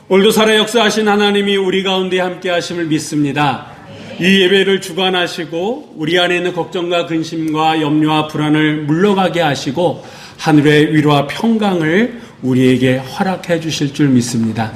오늘도 살아 역사하신 하나님이 우리 가운데 함께 하심을 믿습니다. 이 예배를 주관하시고 우리 안에 있는 걱정과 근심과 염려와 불안을 물러가게 하시고 하늘의 위로와 평강을 우리에게 허락해 주실 줄 믿습니다.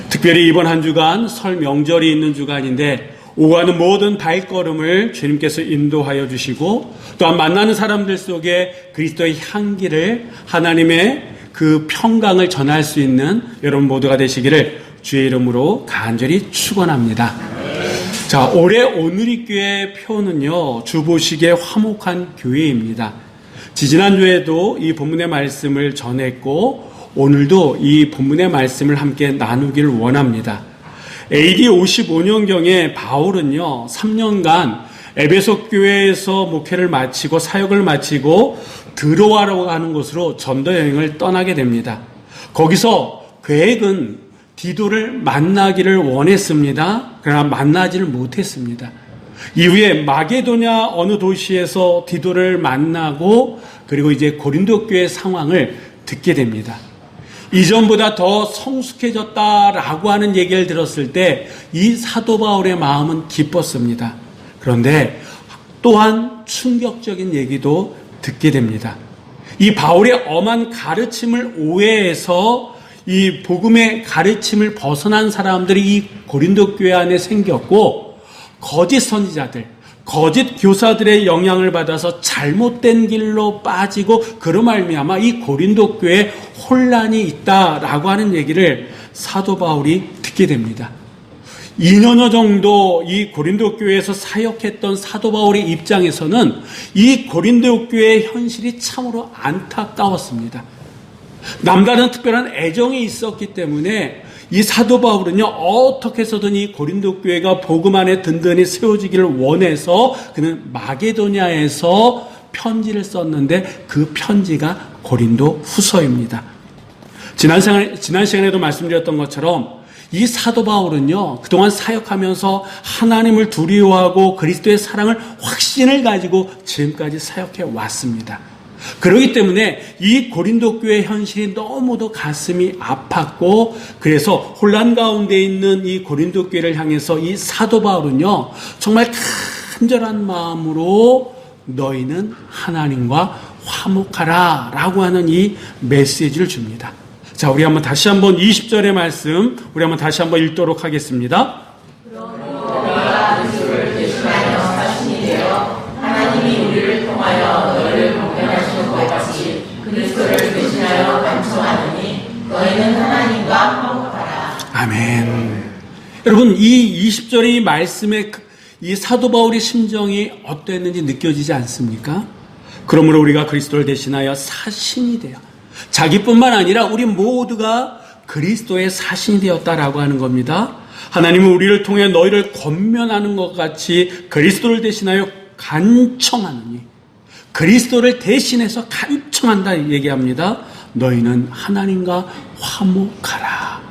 특별히 이번 한 주간 설 명절이 있는 주간인데 오가는 모든 발걸음을 주님께서 인도하여 주시고 또한 만나는 사람들 속에 그리스도의 향기를, 하나님의 그 평강을 전할 수 있는 여러분 모두가 되시기를 주의 이름으로 간절히 축원합니다. 자, 올해 오늘이 교회 표는요, 주보식의 화목한 교회입니다. 지지난주에도 이 본문의 말씀을 전했고 오늘도 이 본문의 말씀을 함께 나누기를 원합니다. AD 55년경에 바울은요, 3년간 에베소 교회에서 목회를 마치고 사역을 마치고 드로아라고 하는 곳으로 전도 여행을 떠나게 됩니다. 거기서 계획은 디도를 만나기를 원했습니다. 그러나 만나지를 못했습니다. 이후에 마게도냐 어느 도시에서 디도를 만나고 그리고 이제 고린도 교회 상황을 듣게 됩니다. 이전보다 더 성숙해졌다라고 하는 얘기를 들었을 때 이 사도 바울의 마음은 기뻤습니다. 그런데 또한 충격적인 얘기도 듣게 됩니다. 이 바울의 엄한 가르침을 오해해서 이 복음의 가르침을 벗어난 사람들이 이 고린도 교회 안에 생겼고 거짓 선지자들, 거짓 교사들의 영향을 받아서 잘못된 길로 빠지고 그로 말미암아 이 고린도 교회에 혼란이 있다라고 하는 얘기를 사도 바울이 듣게 됩니다. 2년여 정도 이 고린도 교회에서 사역했던 사도 바울의 입장에서는 이 고린도 교회의 현실이 참으로 안타까웠습니다. 남다른 특별한 애정이 있었기 때문에 이 사도 바울은요, 어떻게 해서든 이 고린도 교회가 복음 안에 든든히 세워지기를 원해서 그는 마게도냐에서 편지를 썼는데 그 편지가 고린도 후서입니다. 지난 시간에도 말씀드렸던 것처럼 이 사도 바울은요, 그동안 사역하면서 하나님을 두려워하고 그리스도의 사랑을 확신을 가지고 지금까지 사역해 왔습니다. 그렇기 때문에 이 고린도 교회 현실이 너무도 가슴이 아팠고 그래서 혼란 가운데 있는 이 고린도 교회를 향해서 이 사도 바울은요, 정말 간절한 마음으로 너희는 하나님과 화목하라 라고 하는 이 메시지를 줍니다. 자, 우리 한번 다시 한번 20절의 말씀 우리 한번 다시 한번 읽도록 하겠습니다. 너희가 그리스도를 대신하여 사신이 되어 하나님이 우리를 통하여 너희를 공변하시는 것 같이 그리스도를 대신하여 간청하느니 너희는 하나님과 화목하라. 아멘. 여러분, 이 20절의 말씀에 이 사도 바울의 심정이 어땠는지 느껴지지 않습니까? 그러므로 우리가 그리스도를 대신하여 사신이 되어 자기뿐만 아니라 우리 모두가 그리스도의 사신이 되었다라고 하는 겁니다. 하나님은 우리를 통해 너희를 권면하는 것 같이 그리스도를 대신하여 간청하느니, 그리스도를 대신해서 간청한다 얘기합니다. 너희는 하나님과 화목하라.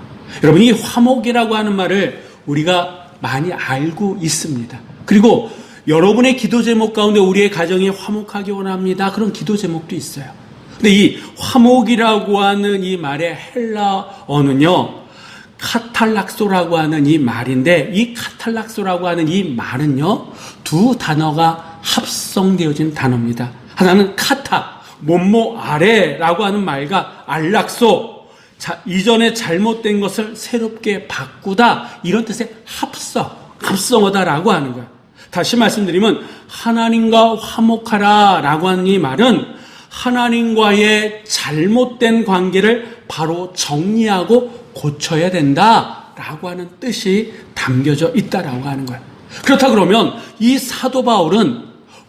여러분, 이 화목이라고 하는 말을 우리가 많이 알고 있습니다. 그리고 여러분의 기도 제목 가운데 우리의 가정이 화목하기 원합니다. 그런 기도 제목도 있어요. 근데 이 화목이라고 하는 이 말의 헬라어는요, 카탈락소라고 하는 이 말인데, 이 카탈락소라고 하는 이 말은요, 두 단어가 합성되어진 단어입니다. 하나는 카타, 뭐뭐 아래라고 하는 말과 알락소, 이전에 잘못된 것을 새롭게 바꾸다, 이런 뜻의 합성어다라고 하는 거예요. 다시 말씀드리면 하나님과 화목하라라고 하는 이 말은 하나님과의 잘못된 관계를 바로 정리하고 고쳐야 된다라고 하는 뜻이 담겨져 있다라고 하는 거예요. 그렇다 그러면 이 사도 바울은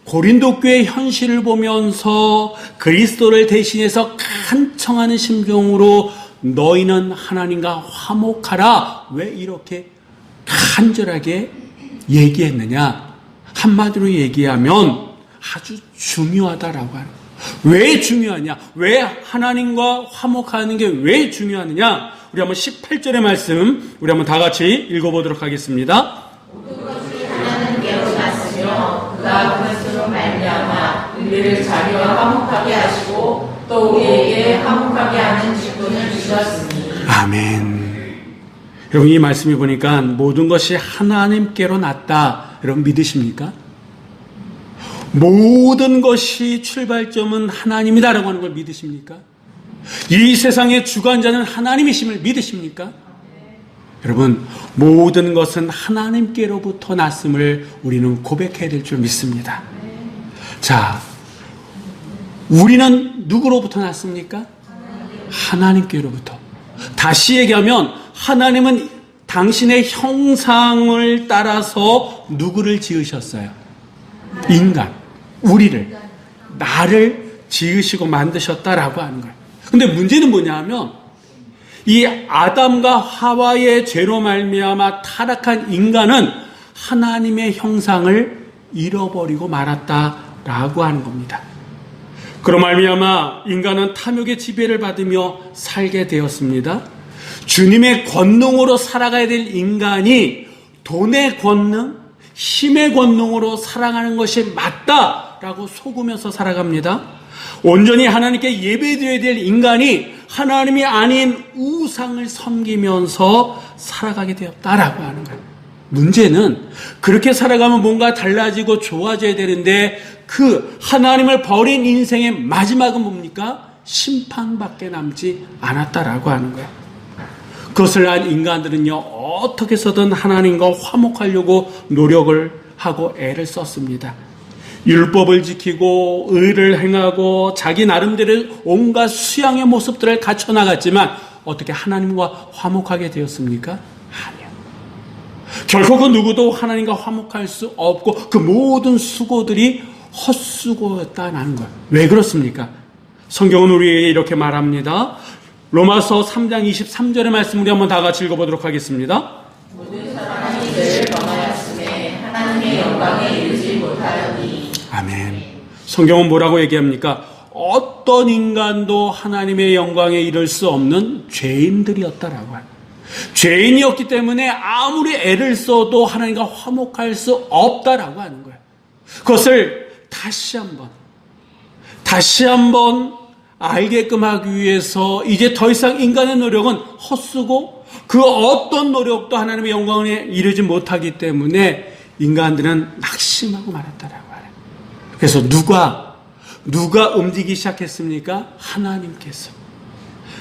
고린도 교회의 현실을 보면서 그리스도를 대신해서 간청하는 심정으로 너희는 하나님과 화목하라, 왜 이렇게 간절하게 얘기했느냐? 한마디로 얘기하면 아주 중요하다라고 하는 거예요. 왜 중요하냐? 왜 하나님과 화목하는 게 왜 중요하느냐? 우리 한번 18절의 말씀 우리 한번 다 같이 읽어보도록 하겠습니다. 그것이 하나는 깨어났으며 그가 그것으로 말미암아 우리를 자기와 화목하게 하시고 또 우리에게 화목하게 하는 직분을 주셨으니 아멘. 여러분, 이 말씀이 보니까 모든 것이 하나님께로 났다. 여러분 믿으십니까? 모든 것이 출발점은 하나님이다라고 하는 걸 믿으십니까? 이 세상의 주관자는 하나님이심을 믿으십니까? 여러분, 모든 것은 하나님께로부터 났음을 우리는 고백해야 될 줄 믿습니다. 자, 우리는 누구로부터 났습니까? 하나님께로부터. 다시 얘기하면 하나님은 당신의 형상을 따라서 누구를 지으셨어요? 인간, 우리를, 나를 지으시고 만드셨다라고 하는 거예요. 근데 문제는 뭐냐 하면 이 아담과 하와의 죄로 말미암아 타락한 인간은 하나님의 형상을 잃어버리고 말았다라고 하는 겁니다. 그로 말미암아 인간은 탐욕의 지배를 받으며 살게 되었습니다. 주님의 권능으로 살아가야 될 인간이 돈의 권능, 힘의 권능으로 살아가는 것이 맞다라고 속으면서 살아갑니다. 온전히 하나님께 예배드려야 될 인간이 하나님이 아닌 우상을 섬기면서 살아가게 되었다라고 하는 거예요. 문제는 그렇게 살아가면 뭔가 달라지고 좋아져야 되는데 그 하나님을 버린 인생의 마지막은 뭡니까? 심판밖에 남지 않았다라고 하는 거예요. 그것을 알 인간들은요, 어떻게 해서든 하나님과 화목하려고 노력을 하고 애를 썼습니다. 율법을 지키고 의를 행하고 자기 나름대로 온갖 수양의 모습들을 갖춰나갔지만 어떻게 하나님과 화목하게 되었습니까? 아니요. 결코 그 누구도 하나님과 화목할 수 없고 그 모든 수고들이 헛수고였다는 거예요. 왜 그렇습니까? 성경은 우리에게 이렇게 말합니다. 로마서 3장 23절의 말씀 우리 한번 다 같이 읽어보도록 하겠습니다. 모든 사람이 죄를 범하였음에 하나님의 영광에 이르지 못하였니. 아멘. 성경은 뭐라고 얘기합니까? 어떤 인간도 하나님의 영광에 이를 수 없는 죄인들이었다라고 합니다. 죄인이었기 때문에 아무리 애를 써도 하나님과 화목할 수 없다라고 하는 거예요. 그것을 다시 한번 알게끔 하기 위해서 이제 더 이상 인간의 노력은 헛수고 그 어떤 노력도 하나님의 영광에 이르지 못하기 때문에 인간들은 낙심하고 말았다라고 하네요. 그래서 누가 움직이기 시작했습니까?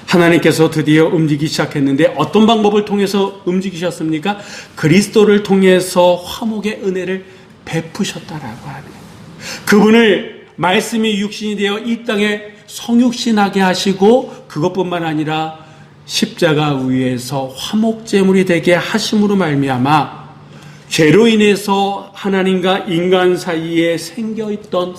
하나님께서 드디어 움직이기 시작했는데 어떤 방법을 통해서 움직이셨습니까? 그리스도를 통해서 화목의 은혜를 베푸셨다라고 하네요. 그분을 말씀이 육신이 되어 이 땅에 성육신하게 하시고 그것뿐만 아니라 십자가 위에서 화목제물이 되게 하심으로 말미암아 죄로 인해서 하나님과 인간 사이에 생겼던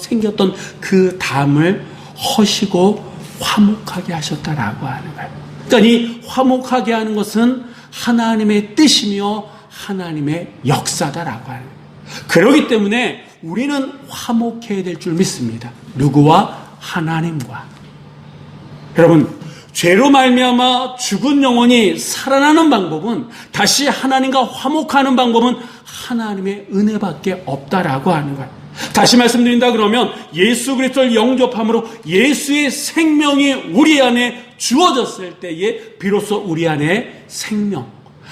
그 담을 허시고 화목하게 하셨다라고 하는 거예요. 그러니까 이 화목하게 하는 것은 하나님의 뜻이며 하나님의 역사다라고 하는 거예요. 그렇기 때문에 우리는 화목해야 될 줄 믿습니다. 누구와? 하나님과. 여러분, 죄로 말미암아 죽은 영혼이 살아나는 방법은 다시 하나님과 화목하는 방법은 하나님의 은혜밖에 없다라고 하는 거예요. 다시 말씀드린다 그러면 예수 그리스도를 영접함으로 예수의 생명이 우리 안에 주어졌을 때에 비로소 우리 안에 생명,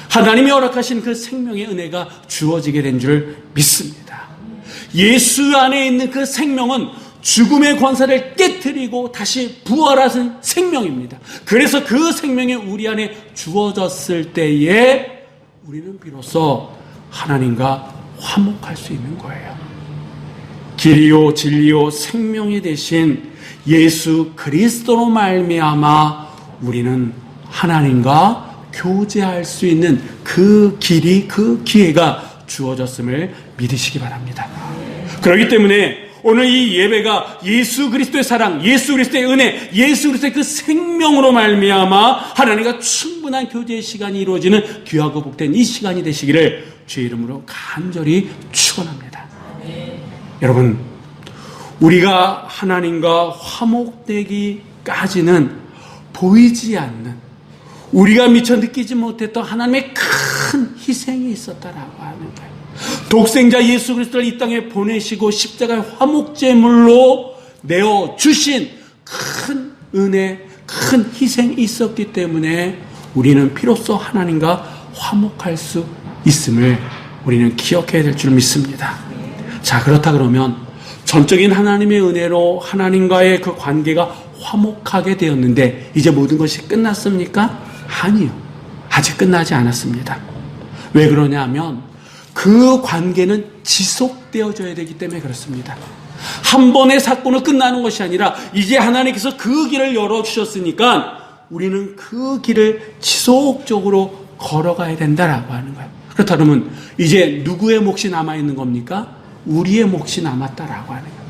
하나님이 허락하신 그 생명의 은혜가 주어지게 된 줄 믿습니다. 예수 안에 있는 그 생명은 죽음의 권세를 깨트리고 다시 부활하신 생명입니다. 그래서 그 생명이 우리 안에 주어졌을 때에 우리는 비로소 하나님과 화목할 수 있는 거예요. 길이요 진리요 생명이 되신 예수 그리스도로 말미암아 우리는 하나님과 교제할 수 있는 그 길이, 그 기회가 주어졌음을 믿으시기 바랍니다. 그렇기 때문에 오늘 이 예배가 예수 그리스도의 사랑, 예수 그리스도의 은혜, 예수 그리스도의 그 생명으로 말미암아 하나님과 충분한 교제의 시간이 이루어지는 귀하고 복된 이 시간이 되시기를 주의 이름으로 간절히 축원합니다. 여러분, 우리가 하나님과 화목되기까지는 보이지 않는, 우리가 미처 느끼지 못했던 하나님의 큰 희생이 있었다라고 하는 거예요. 독생자 예수 그리스도를 이 땅에 보내시고 십자가의 화목제물로 내어주신 큰 은혜, 큰 희생이 있었기 때문에 우리는 비로소 하나님과 화목할 수 있음을 우리는 기억해야 될 줄 믿습니다. 자, 그렇다 그러면 전적인 하나님의 은혜로 하나님과의 그 관계가 화목하게 되었는데 이제 모든 것이 끝났습니까? 아니요. 아직 끝나지 않았습니다. 왜 그러냐면 그 관계는 지속되어져야 되기 때문에 그렇습니다. 한 번의 사건으로 끝나는 것이 아니라 이제 하나님께서 그 길을 열어주셨으니까 우리는 그 길을 지속적으로 걸어가야 된다라고 하는 거예요. 그렇다 그러면 이제 누구의 몫이 남아있는 겁니까? 우리의 몫이 남았다라고 하는 거예요.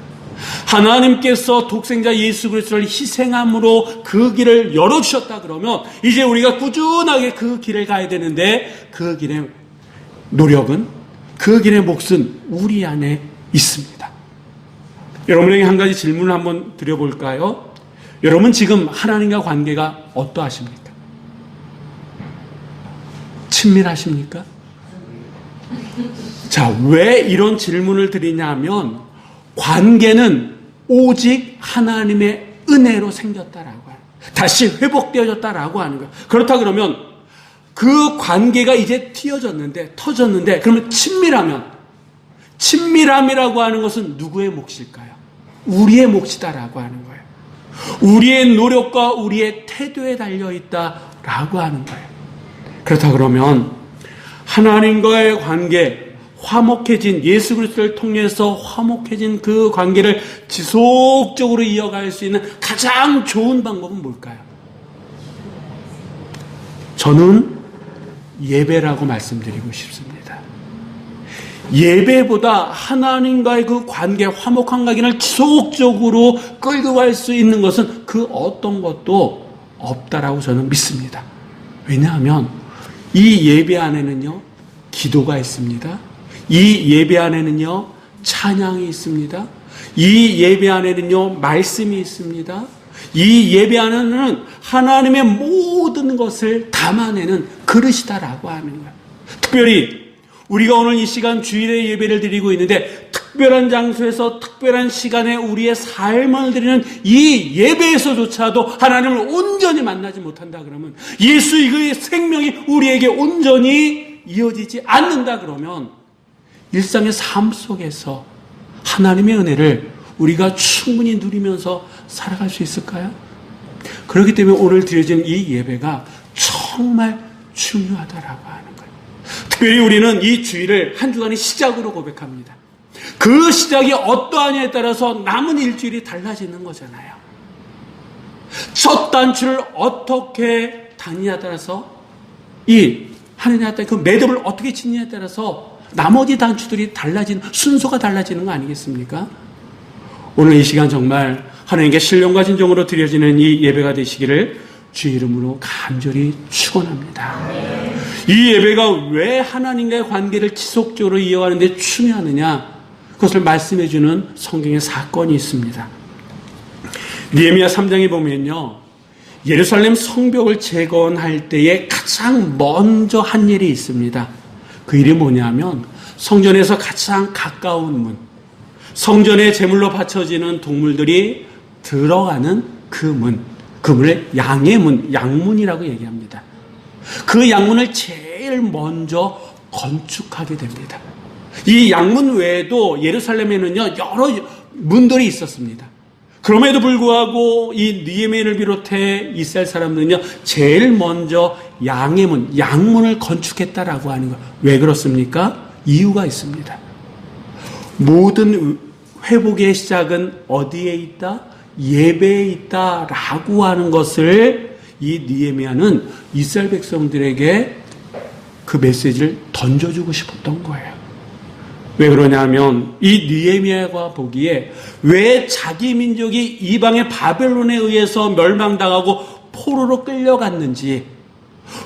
하나님께서 독생자 예수 그리스도를 희생함으로 그 길을 열어주셨다 그러면 이제 우리가 꾸준하게 그 길을 가야 되는데 그 길의 노력은, 그 길의 몫은 우리 안에 있습니다. 여러분에게 한 가지 질문을 한번 드려볼까요? 여러분 지금 하나님과 관계가 어떠하십니까? 친밀하십니까? 자, 왜 이런 질문을 드리냐면 관계는 오직 하나님의 은혜로 생겼다라고 해요. 다시 회복되어졌다라고 하는 거예요. 그렇다 그러면 그 관계가 이제 터졌는데 그러면 친밀함이라고 하는 것은 누구의 몫일까요? 우리의 몫이다라고 하는 거예요. 우리의 노력과 우리의 태도에 달려있다라고 하는 거예요. 그렇다 그러면 하나님과의 관계, 화목해진 예수 그리스도를 통해서 화목해진 그 관계를 지속적으로 이어갈 수 있는 가장 좋은 방법은 뭘까요? 저는 예배라고 말씀드리고 싶습니다. 예배보다 하나님과의 그 관계, 화목한 관계를 지속적으로 끌고 갈 수 있는 것은 그 어떤 것도 없다라고 저는 믿습니다. 왜냐하면 이 예배 안에는요, 기도가 있습니다. 이 예배 안에는요, 찬양이 있습니다. 이 예배 안에는요, 말씀이 있습니다. 이 예배 안에는 하나님의 모든 것을 담아내는 그릇이다라고 하는 거예요. 특별히 우리가 오늘 이 시간 주일에 예배를 드리고 있는데 특별한 장소에서 특별한 시간에 우리의 삶을 드리는 이 예배에서조차도 하나님을 온전히 만나지 못한다 그러면, 예수의 그 생명이 우리에게 온전히 이어지지 않는다 그러면 일상의 삶 속에서 하나님의 은혜를 우리가 충분히 누리면서 살아갈 수 있을까요? 그렇기 때문에 오늘 드려진 이 예배가 정말 중요하다라고 하는 거예요. 특별히 우리는 이 주일을 한 주간의 시작으로 고백합니다. 그 시작이 어떠하냐에 따라서 남은 일주일이 달라지는 거잖아요. 첫 단추를 어떻게 닫느냐에 따라서, 이 하느냐에 따라 그 매듭을 어떻게 짓느냐에 따라서 나머지 단추들이 달라지는, 순서가 달라지는 거 아니겠습니까? 오늘 이 시간 정말 하나님께 신령과 진정으로 드려지는 이 예배가 되시기를 주의 이름으로 간절히 축원합니다. 이 예배가 왜 하나님과의 관계를 지속적으로 이어가는 데 중요하느냐, 그것을 말씀해 주는 성경의 사건이 있습니다. 느헤미야 3장에 보면요, 예루살렘 성벽을 재건할 때에 가장 먼저 한 일이 있습니다. 그 일이 뭐냐면 성전에서 가장 가까운 문, 성전에 제물로 바쳐지는 동물들이 들어가는 그 문, 그 문을 양의 문, 양문이라고 얘기합니다. 그 양문을 제일 먼저 건축하게 됩니다. 이 양문 외에도 예루살렘에는요, 여러 문들이 있었습니다. 그럼에도 불구하고 이 느헤미야를 비롯해 이스라엘 사람들은요, 제일 먼저 양의 문, 양문을 건축했다라고 하는 거예요. 왜 그렇습니까? 이유가 있습니다. 모든 회복의 시작은 어디에 있다? 예배에 있다라고 하는 것을 이 느헤미야는 이스라엘 백성들에게 그 메시지를 던져주고 싶었던 거예요. 왜 그러냐면 이 느헤미야가 보기에 왜 자기 민족이 이방의 바벨론에 의해서 멸망당하고 포로로 끌려갔는지,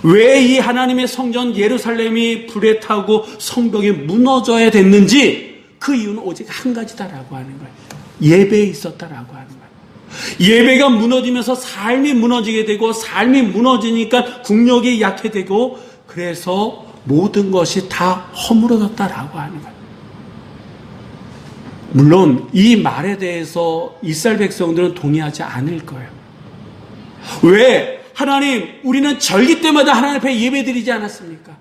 왜 이 하나님의 성전 예루살렘이 불에 타고 성벽이 무너져야 됐는지, 그 이유는 오직 한 가지다라고 하는 거예요. 예배에 있었다라고 하는 거예요. 예배가 무너지면서 삶이 무너지게 되고, 삶이 무너지니까 국력이 약해되고, 그래서 모든 것이 다 허물어졌다라고 하는 거예요. 물론 이 말에 대해서 이스라엘 백성들은 동의하지 않을 거예요. 왜? 하나님, 우리는 절기 때마다 하나님 앞에 예배드리지 않았습니까?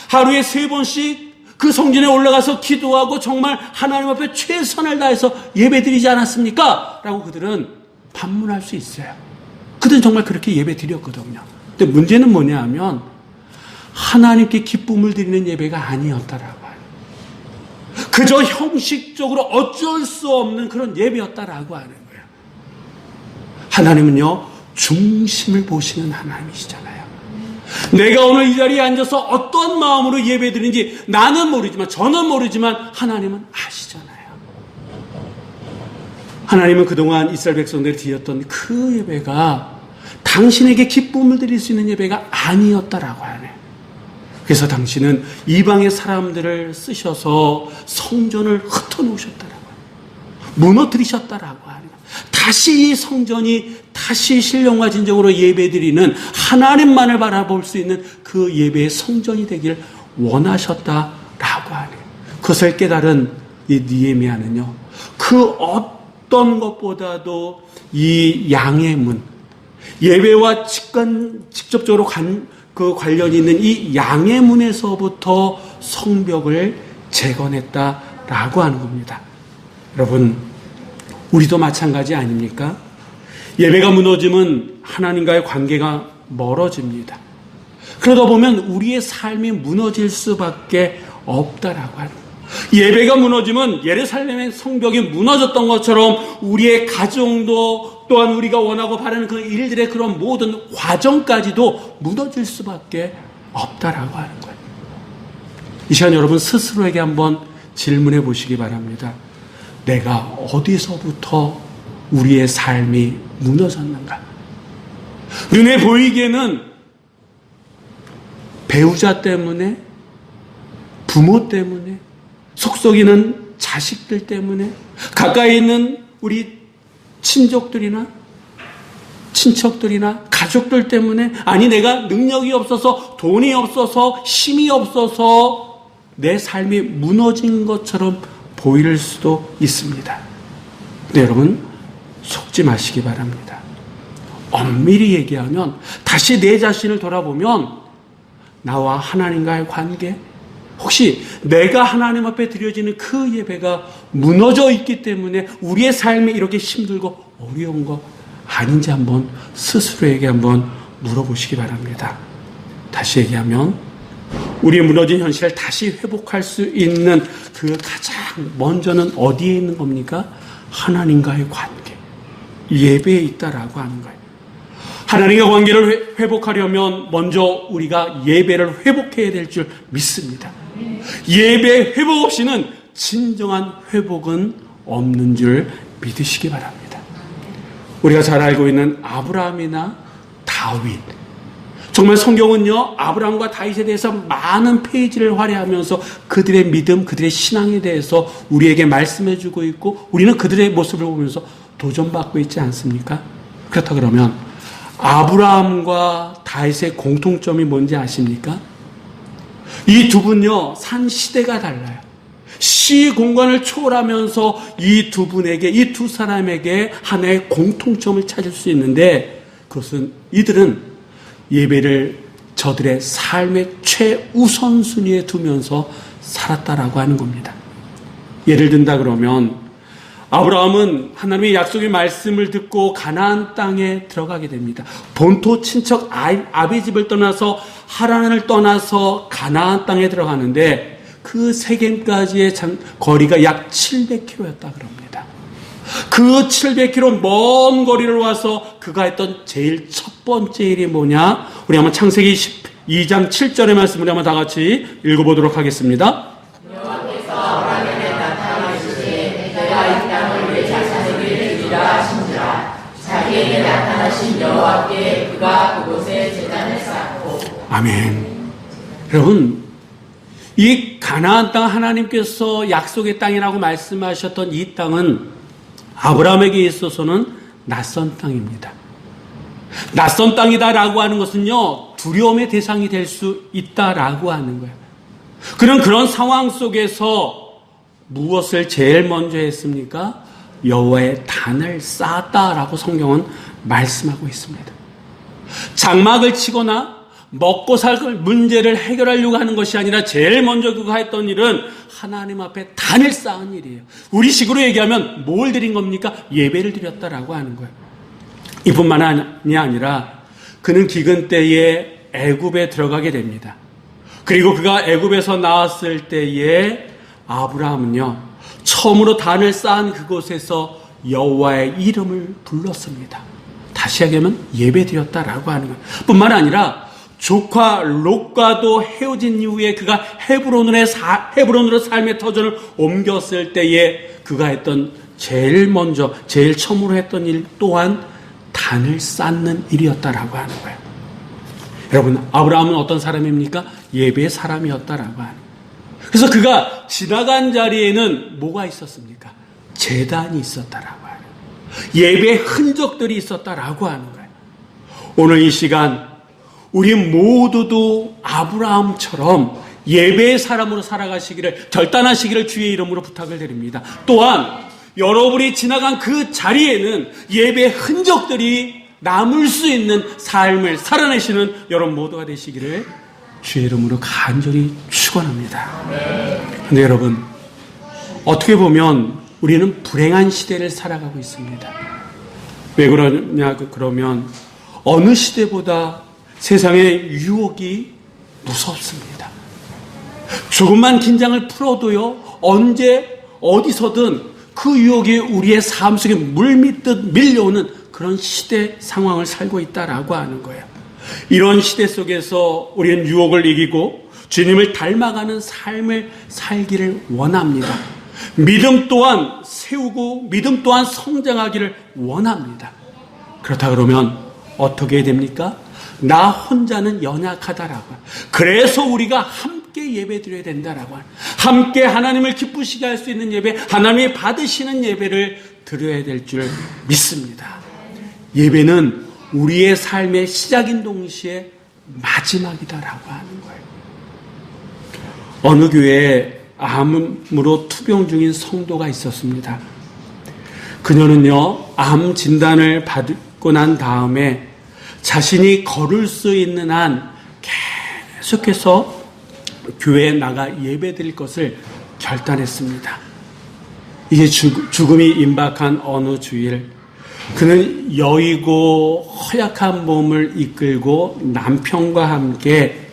하루에 3번씩 그 성전에 올라가서 기도하고 정말 하나님 앞에 최선을 다해서 예배드리지 않았습니까? 라고 그들은 반문할 수 있어요. 그들은 정말 그렇게 예배드렸거든요. 근데 문제는 뭐냐 하면 하나님께 기쁨을 드리는 예배가 아니었다라고 하는, 그저 형식적으로 어쩔 수 없는 그런 예배였다라고 하는 거예요. 하나님은요, 중심을 보시는 하나님이시잖아요. 내가 오늘 이 자리에 앉아서 어떤 마음으로 예배드리는지 나는 모르지만, 저는 모르지만 하나님은 아시잖아요. 하나님은 그동안 이스라엘 백성들이 드렸던 그 예배가 당신에게 기쁨을 드릴 수 있는 예배가 아니었다라고 하네요. 그래서 당신은 이방의 사람들을 쓰셔서 성전을 흩어놓으셨다라고 하네요. 무너뜨리셨다라고 하네요. 다시 이 성전이 다시 신령과 진정으로 예배드리는, 하나님만을 바라볼 수 있는 그 예배의 성전이 되길 원하셨다라고 하네요. 그것을 깨달은 이 느헤미야는요, 그 어떤 것보다도 이 양의 문, 예배와 직접적으로 관련이 있는 이 양의 문에서부터 성벽을 재건했다라고 하는 겁니다. 여러분, 우리도 마찬가지 아닙니까? 예배가 무너지면 하나님과의 관계가 멀어집니다. 그러다 보면 우리의 삶이 무너질 수밖에 없다라고 하는 거예요. 예배가 무너지면 예루살렘의 성벽이 무너졌던 것처럼 우리의 가정도, 또한 우리가 원하고 바라는 그 일들의 그런 모든 과정까지도 무너질 수밖에 없다라고 하는 거예요. 이 시간 여러분 스스로에게 한번 질문해 보시기 바랍니다. 내가 어디서부터 우리의 삶이 무너졌는가? 눈에 보이기에는 배우자 때문에, 부모 때문에, 속썩이는 자식들 때문에, 가까이 있는 우리 친족들이나 친척들이나 가족들 때문에, 아니 내가 능력이 없어서, 돈이 없어서, 힘이 없어서 내 삶이 무너진 것처럼 보일 수도 있습니다. 근데 여러분 속지 마시기 바랍니다. 엄밀히 얘기하면, 다시 내 자신을 돌아보면 나와 하나님과의 관계, 혹시 내가 하나님 앞에 드려지는 그 예배가 무너져 있기 때문에 우리의 삶이 이렇게 힘들고 어려운 거 아닌지 한번 스스로에게 한번 물어보시기 바랍니다. 다시 얘기하면 우리의 무너진 현실을 다시 회복할 수 있는 그 가장 먼저는 어디에 있는 겁니까? 하나님과의 관계, 예배에 있다라고 하는 거예요. 하나님과 관계를 회복하려면 먼저 우리가 예배를 회복해야 될 줄 믿습니다. 예배 회복 없이는 진정한 회복은 없는 줄 믿으시기 바랍니다. 우리가 잘 알고 있는 아브라함이나 다윗, 정말 성경은요, 아브라함과 다윗에 대해서 많은 페이지를 활용하면서 그들의 믿음, 그들의 신앙에 대해서 우리에게 말씀해주고 있고, 우리는 그들의 모습을 보면서 도전받고 있지 않습니까? 그렇다 그러면 아브라함과 다윗의 공통점이 뭔지 아십니까? 이 두 분요, 산 시대가 달라요. 시 공간을 초월하면서 이 두 분에게, 이 두 사람에게 하나의 공통점을 찾을 수 있는데, 그것은 이들은 예배를 저들의 삶의 최우선순위에 두면서 살았다라고 하는 겁니다. 예를 든다 그러면 아브라함은 하나님의 약속의 말씀을 듣고 가나안 땅에 들어가게 됩니다. 본토 친척 아비 집을 떠나서 하란을 떠나서 가나안 땅에 들어가는데 그 세겜까지의 거리가 약 700km였다 그럽니다. 그 700km 먼 거리를 와서 그가 했던 제일 첫 번째 일이 뭐냐? 우리 한번 창세기 12장 7절의 말씀을 한번 다 같이 읽어보도록 하겠습니다. 여호와께서 아브라함에게 나타나시되 내가 이 땅을 내 자손에게 주리라 하신지라. 자기에게 나타나신 여호와께 그가 그곳에 제단을 쌓고. 아멘. 여러분, 이 가나안 땅, 하나님께서 약속의 땅이라고 말씀하셨던 이 땅은 아브라함에게 있어서는 낯선 땅입니다. 낯선 땅이다라고 하는 것은요, 두려움의 대상이 될 수 있다라고 하는 거예요. 그런 상황 속에서 무엇을 제일 먼저 했습니까? 여호와의 단을 쌓았다라고 성경은 말씀하고 있습니다. 장막을 치거나 먹고 살 문제를 해결하려고 하는 것이 아니라 제일 먼저 그가 했던 일은 하나님 앞에 단을 쌓은 일이에요. 우리식으로 얘기하면 뭘 드린 겁니까? 예배를 드렸다라고 하는 거예요. 이뿐만이 아니라 그는 기근 때에 애굽에 들어가게 됩니다. 그리고 그가 애굽에서 나왔을 때에 아브라함은요, 처음으로 단을 쌓은 그곳에서 여호와의 이름을 불렀습니다. 다시 얘기하면 예배드렸다라고 하는 거예요. 뿐만 아니라 조카 롯과도 헤어진 이후에 그가 헤브론으로 삶의 터전을 옮겼을 때에 그가 했던 제일 처음으로 했던 일 또한 단을 쌓는 일이었다라고 하는 거예요. 여러분, 아브라함은 어떤 사람입니까? 예배의 사람이었다라고 하는 거예요. 그래서 그가 지나간 자리에는 뭐가 있었습니까? 제단이 있었다라고 하는 거예요. 예배의 흔적들이 있었다라고 하는 거예요. 오늘 이 시간 우리 모두도 아브라함처럼 예배의 사람으로 살아가시기를, 결단하시기를 주의 이름으로 부탁을 드립니다. 또한 여러분이 지나간 그 자리에는 예배의 흔적들이 남을 수 있는 삶을 살아내시는 여러분 모두가 되시기를 주의 이름으로 간절히 축원합니다. 그런데 여러분, 어떻게 보면 우리는 불행한 시대를 살아가고 있습니다. 왜 그러냐 그러면 어느 시대보다 세상의 유혹이 무섭습니다. 조금만 긴장을 풀어도요, 언제 어디서든 그 유혹이 우리의 삶 속에 물밀듯 밀려오는 그런 시대 상황을 살고 있다라고 하는 거예요. 이런 시대 속에서 우리는 유혹을 이기고 주님을 닮아가는 삶을 살기를 원합니다. 믿음 또한 세우고 믿음 또한 성장하기를 원합니다. 그렇다 그러면 어떻게 해야 됩니까? 나 혼자는 연약하다라고. 그래서 우리가 함께 예배드려야 된다라고. 함께 하나님을 기쁘시게 할 수 있는 예배, 하나님이 받으시는 예배를 드려야 될 줄 믿습니다. 예배는 우리의 삶의 시작인 동시에 마지막이다라고 하는 거예요. 어느 교회에 암으로 투병 중인 성도가 있었습니다. 그녀는요, 암 진단을 받고 난 다음에 자신이 걸을 수 있는 한 계속해서 교회에 나가 예배드릴 것을 결단했습니다. 이제 죽음이 임박한 어느 주일, 그는 여의고 허약한 몸을 이끌고 남편과 함께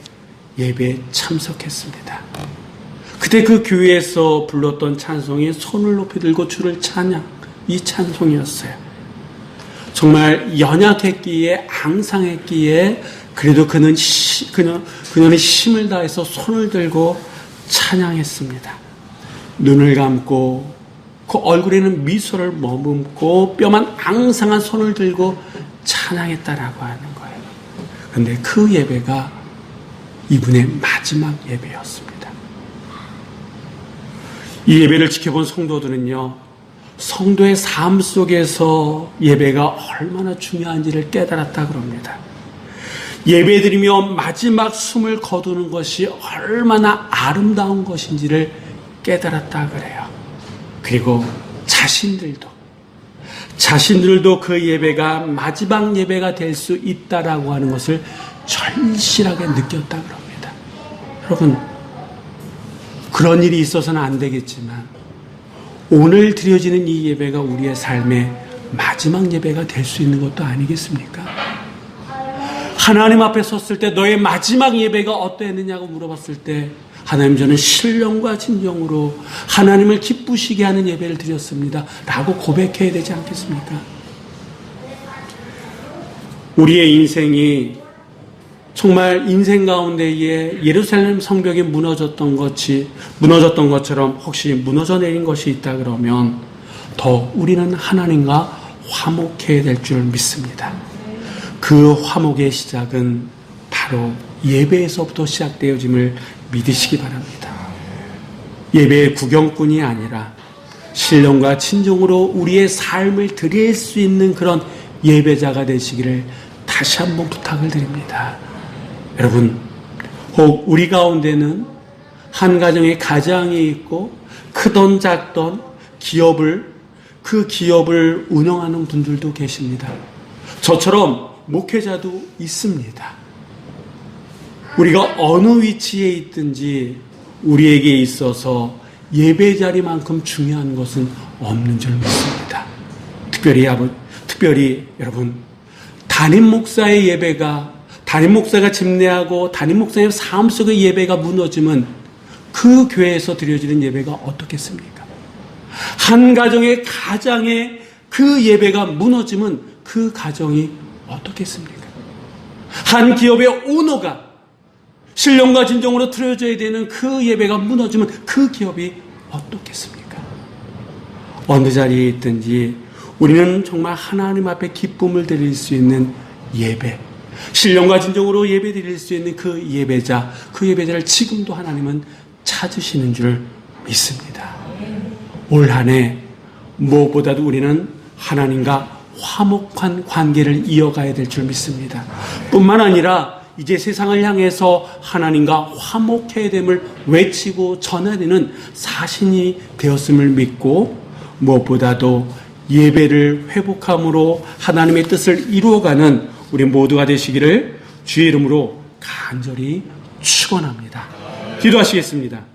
예배에 참석했습니다. 그때 그 교회에서 불렀던 찬송이 손을 높이 들고 주를 찬양, 이 찬송이었어요. 정말 연약했기에, 앙상했기에, 그래도 그녀는 힘을 다해서 손을 들고 찬양했습니다. 눈을 감고 그 얼굴에는 미소를 머금고 뼈만 앙상한 손을 들고 찬양했다라고 하는 거예요. 그런데 그 예배가 이분의 마지막 예배였습니다. 이 예배를 지켜본 성도들은요, 성도의 삶 속에서 예배가 얼마나 중요한지를 깨달았다 그럽니다. 예배드리며 마지막 숨을 거두는 것이 얼마나 아름다운 것인지를 깨달았다 그래요. 그리고 자신들도 그 예배가 마지막 예배가 될 수 있다라고 하는 것을 절실하게 느꼈다 그럽니다. 여러분, 그런 일이 있어서는 안 되겠지만 오늘 드려지는 이 예배가 우리의 삶의 마지막 예배가 될 수 있는 것도 아니겠습니까? 하나님 앞에 섰을 때 너의 마지막 예배가 어떠했느냐고 물어봤을 때, 하나님, 저는 신령과 진정으로 하나님을 기쁘시게 하는 예배를 드렸습니다 라고 고백해야 되지 않겠습니까? 우리의 인생이 정말 인생 가운데에 예루살렘 성벽이 무너졌던 것처럼 혹시 무너져 내린 것이 있다 그러면 더 우리는 하나님과 화목해야 될 줄 믿습니다. 그 화목의 시작은 바로 예배에서부터 시작되어짐을 믿으시기 바랍니다. 예배의 구경꾼이 아니라 신령과 진정으로 우리의 삶을 드릴 수 있는 그런 예배자가 되시기를 다시 한번 부탁을 드립니다. 여러분, 혹 우리 가운데는 한 가정에 가장이 있고 크던 작던 그 기업을 운영하는 분들도 계십니다. 저처럼 목회자도 있습니다. 우리가 어느 위치에 있든지 우리에게 있어서 예배 자리만큼 중요한 것은 없는 줄 믿습니다. 특별히 여러분, 담임 목사의 예배가, 담임 목사가 집례하고 담임 목사의 삶 속의 예배가 무너지면 그 교회에서 드려지는 예배가 어떻겠습니까? 한 가정의 그 예배가 무너지면 그 가정이 어떻겠습니까? 한 기업의 오너가 신령과 진정으로 드려져야 되는 그 예배가 무너지면 그 기업이 어떻겠습니까? 어느 자리에 있든지 우리는 정말 하나님 앞에 기쁨을 드릴 수 있는 예배, 신령과 진정으로 예배 드릴 수 있는 그 예배자를 지금도 하나님은 찾으시는 줄 믿습니다. 올 한 해 무엇보다도 우리는 하나님과 화목한 관계를 이어가야 될 줄 믿습니다. 뿐만 아니라 이제 세상을 향해서 하나님과 화목해야 됨을 외치고 전하는 사신이 되었음을 믿고, 무엇보다도 예배를 회복함으로 하나님의 뜻을 이루어가는 우리 모두가 되시기를 주의 이름으로 간절히 축원합니다. 기도하시겠습니다.